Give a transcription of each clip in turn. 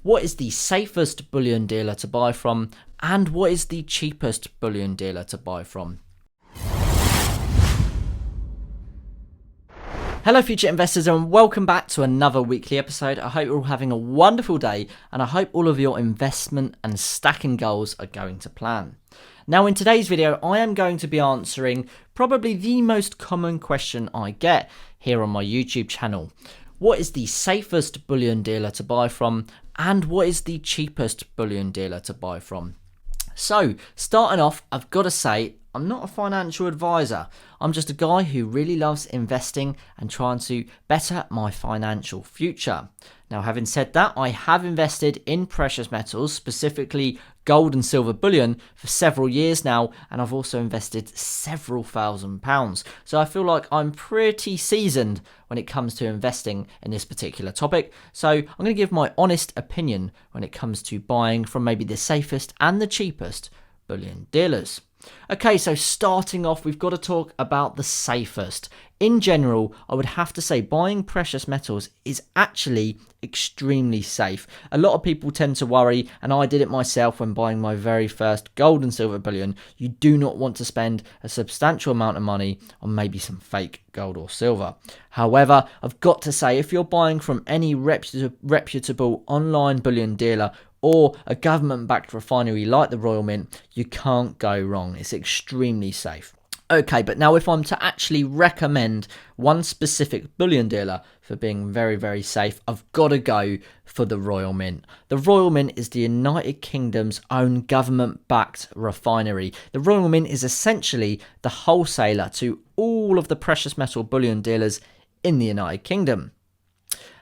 What is the safest bullion dealer to buy from? And what is the cheapest bullion dealer to buy from? Hello future investors and welcome back to another weekly episode. I hope you're all having a wonderful day and I hope all of your investment and stacking goals are going to plan. Now in today's video I am going to be answering probably the most common question I get here on my YouTube channel. What is the safest bullion dealer to buy from and what is the cheapest bullion dealer to buy from? So starting off, I've got to say I'm not a financial advisor. I'm just a guy who really loves investing and trying to better my financial future. Now, having said that, I have invested in precious metals, specifically gold and silver bullion, for several years now, and I've also invested several £1,000s. So I feel like I'm pretty seasoned when it comes to investing in this particular topic. So I'm going to give my honest opinion when it comes to buying from maybe the safest and the cheapest bullion dealers. Okay, so starting off, we've got to talk about the safest. In general, I would have to say buying precious metals is actually extremely safe. A lot of people tend to worry, and I did it myself when buying my very first gold and silver bullion. You do not want to spend a substantial amount of money on maybe some fake gold or silver. However, I've got to say, if you're buying from any reputable online bullion dealer or a government-backed refinery like the Royal Mint, you can't go wrong. It's extremely safe. Okay, but now if I'm to actually recommend one specific bullion dealer for being very, very safe, I've got to go for the Royal Mint. The Royal Mint is the United Kingdom's own government-backed refinery. The Royal Mint is essentially the wholesaler to all of the precious metal bullion dealers in the United Kingdom.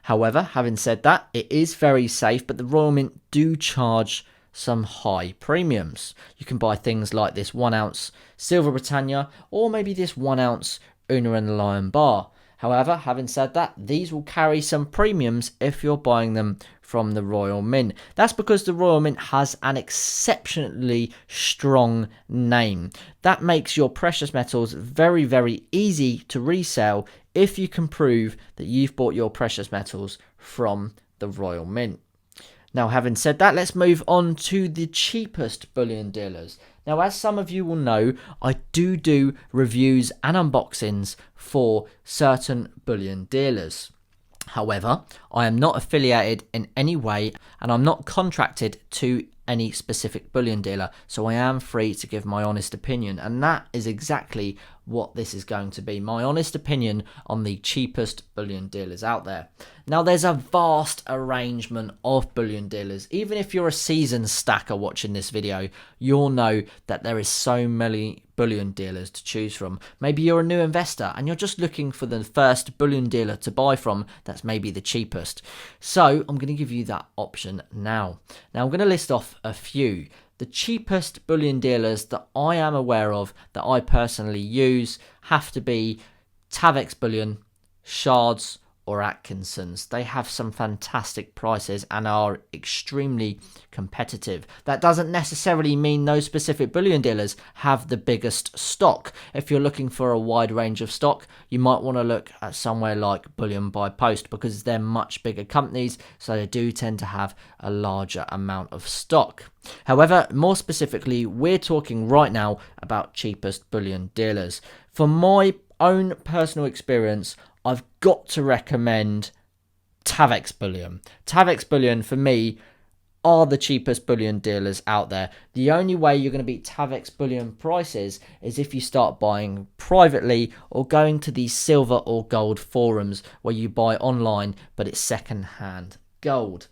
However, having said that, it is very safe, but the Royal Mint do charge some high premiums. You can buy things like this 1 ounce Silver Britannia or maybe this 1 ounce Una and the Lion bar. However, having said that, these will carry some premiums if you're buying them from the Royal Mint. That's because the Royal Mint has an exceptionally strong name. That makes your precious metals very, very easy to resell if you can prove that you've bought your precious metals from the Royal Mint. Now, having said that, let's move on to the cheapest bullion dealers. Now, as some of you will know, I do reviews and unboxings for certain bullion dealers. However, I am not affiliated in any way and I'm not contracted to any specific bullion dealer, so I am free to give my honest opinion, and that is exactly what this is going to be, my honest opinion on the cheapest bullion dealers out there. Now, there's a vast arrangement of bullion dealers. Even if you're a seasoned stacker watching this video, you'll know that there is so many bullion dealers to choose from. Maybe you're a new investor and you're just looking for the first bullion dealer to buy from that's maybe the cheapest. So I'm going to give you that option now. Now I'm going to list off a few. The cheapest bullion dealers that I am aware of that I personally use have to be Tavex Bullion, Shards or Atkinson's. They have some fantastic prices and are extremely competitive. That doesn't necessarily mean those specific bullion dealers have the biggest stock. If you're looking for a wide range of stock, you might want to look at somewhere like Bullion by Post because they're much bigger companies, so they do tend to have a larger amount of stock. However, more specifically, we're talking right now about cheapest bullion dealers. For my own personal experience, I've got to recommend Tavex Bullion. Tavex Bullion, for me, are the cheapest bullion dealers out there. The only way you're going to beat Tavex Bullion prices is if you start buying privately or going to these silver or gold forums where you buy online, but it's second-hand gold.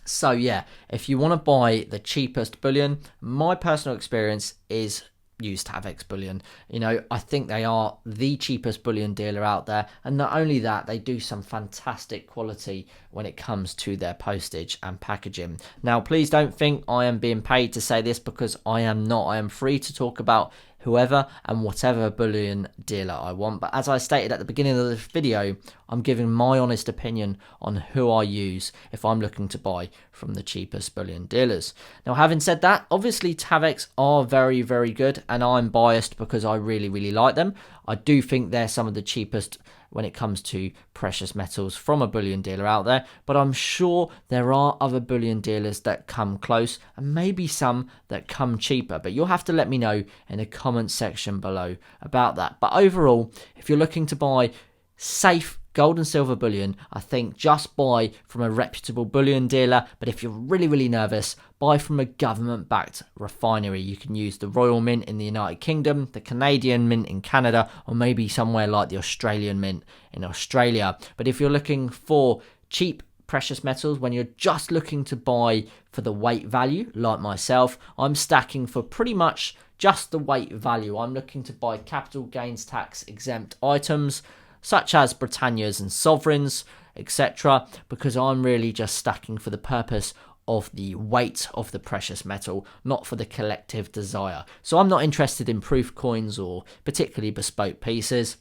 So yeah, if you want to buy the cheapest bullion, my personal experience is use Tavex Bullion. You know, I think they are the cheapest bullion dealer out there, and not only that, they do some fantastic quality when it comes to their postage and packaging. Now, please don't think I am being paid to say this, because I am not. I am free to talk about whoever and whatever bullion dealer I want, but as I stated at the beginning of this video, I'm giving my honest opinion on who I use if I'm looking to buy from the cheapest bullion dealers. Now, having said that, obviously Tavex are very, very good, and I'm biased because I really, really like them. I do think they're some of the cheapest when it comes to precious metals from a bullion dealer out there, but I'm sure there are other bullion dealers that come close and maybe some that come cheaper, but you'll have to let me know in the comment section below about that. But overall, if you're looking to buy safe gold and silver bullion, I think just buy from a reputable bullion dealer. But if you're really nervous, buy from a government-backed refinery. You can use the Royal Mint in the United Kingdom, the Canadian Mint in Canada, or maybe somewhere like the Australian Mint in Australia. But if you're looking for cheap precious metals, when you're just looking to buy for the weight value, like myself, I'm stacking for pretty much just the weight value. I'm looking to buy capital gains tax exempt items, such as Britannias and sovereigns, etc., because I'm really just stacking for the purpose of the weight of the precious metal, not for the collective desire. So I'm not interested in proof coins or particularly bespoke pieces.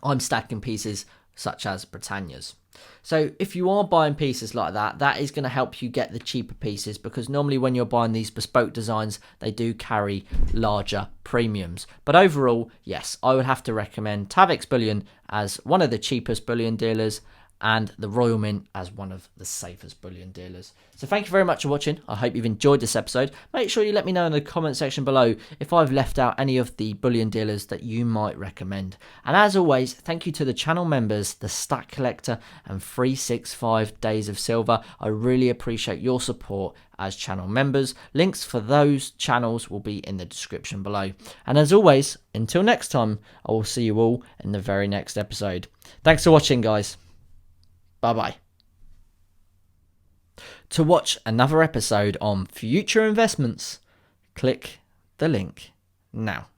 I'm stacking pieces such as Britannias. So if you are buying pieces like that, that is going to help you get the cheaper pieces, because normally when you're buying these bespoke designs, they do carry larger premiums. But overall, yes, I would have to recommend Tavix Bullion as one of the cheapest bullion dealers and the Royal Mint as one of the safest bullion dealers. So thank you very much for watching. I hope you've enjoyed this episode. Make sure you let me know in the comment section below if I've left out any of the bullion dealers that you might recommend. And as always, thank you to the channel members, the Stack Collector and 365 Days of Silver. I really appreciate your support as channel members. Links for those channels will be in the description below. And as always, until next time, I will see you all in the very next episode. Thanks for watching, guys. Bye-bye. To watch another episode on future investments, click the link now.